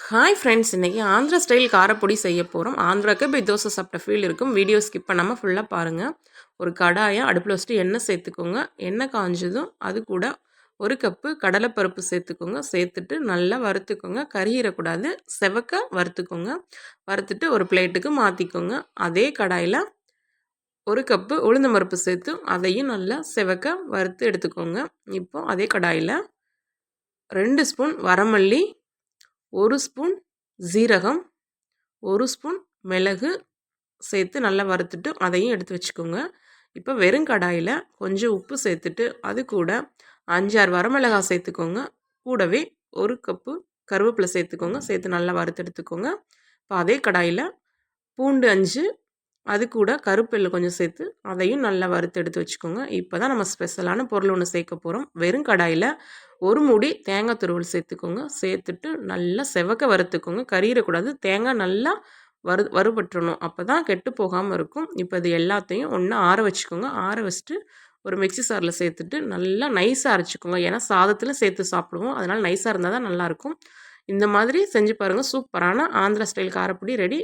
Hi friends, இன்றைக்கி Andhra style காரப்பொடி செய்ய போகிறோம். ஆந்திராவுக்கு போய் தோசை சாப்பிட்ட ஃபீல் இருக்கும். வீடியோ ஸ்கிப் பண்ணாமல் ஃபுல்லாக பாருங்கள். ஒரு கடாயை அடுப்பில் வச்சுட்டு எண்ணெய் சேர்த்துக்கோங்க. எண்ணெய் காஞ்சதும் அது கூட 1 கப்பு கடலைப்பருப்பு சேர்த்துக்கோங்க. சேர்த்துட்டு நல்லா வறுத்துக்கோங்க. கறியிடக்கூடாது, செவக்க வறுத்துக்கோங்க. வறுத்துட்டு ஒரு பிளேட்டுக்கு மாற்றிக்கோங்க. அதே கடாயில் 1 கப்பு உளுந்தம் பருப்பு சேர்த்து அதையும் நல்லா செவக்க வறுத்து எடுத்துக்கோங்க. இப்போது அதே கடாயில் 2 ஸ்பூன் வரமல்லி, 1 ஸ்பூன் ஜீரகம், 1 ஸ்பூன் மிளகு சேர்த்து நல்லா வறுத்துட்டு அதையும் எடுத்து வச்சுக்கோங்க. இப்போ வெறும் கடாயில் கொஞ்சம் உப்பு சேர்த்துட்டு அது கூட 5-6 வரமிளகாய் சேர்த்துக்கோங்க. கூடவே 1 கப்பு கருவேப்பிலை சேர்த்துக்கோங்க. சேர்த்து நல்லா வறுத்து எடுத்துக்கோங்க. இப்போ அதே கடாயில் பூண்டு 5, அது கூட கருவேப்பிலை கொஞ்சம் சேர்த்து அதையும் நல்லா வறுத்து எடுத்து வச்சுக்கோங்க. இப்போ தான் நம்ம ஸ்பெஷலான பொருள் ஒன்று சேர்க்க போகிறோம். வெறும் கடாயில் 1 மூடி தேங்காய் துருவல் சேர்த்துக்கோங்க. சேர்த்துட்டு நல்லா செவக்க வறுத்துக்கோங்க. கறியிடக்கூடாது, தேங்காய் நல்லா வறுபட்டுறணும். அப்போ தான் கெட்டு போகாமல் இருக்கும். இப்போ இது எல்லாத்தையும் ஒன்றா ஆற வச்சுக்கோங்க. ஆற வச்சுட்டு ஒரு மிக்ஸி சாரில் சேர்த்துட்டு நல்லா நைஸாக அரைச்சிக்கோங்க. ஏன்னா சாதத்தில் சேர்த்து சாப்பிடுவோம், அதனால் நைஸாக இருந்தால் தான் நல்லாயிருக்கும். இந்த மாதிரி செஞ்சு பாருங்கள். சூப்பரான ஆந்திரா ஸ்டைல் காரப்பொடி ரெடி.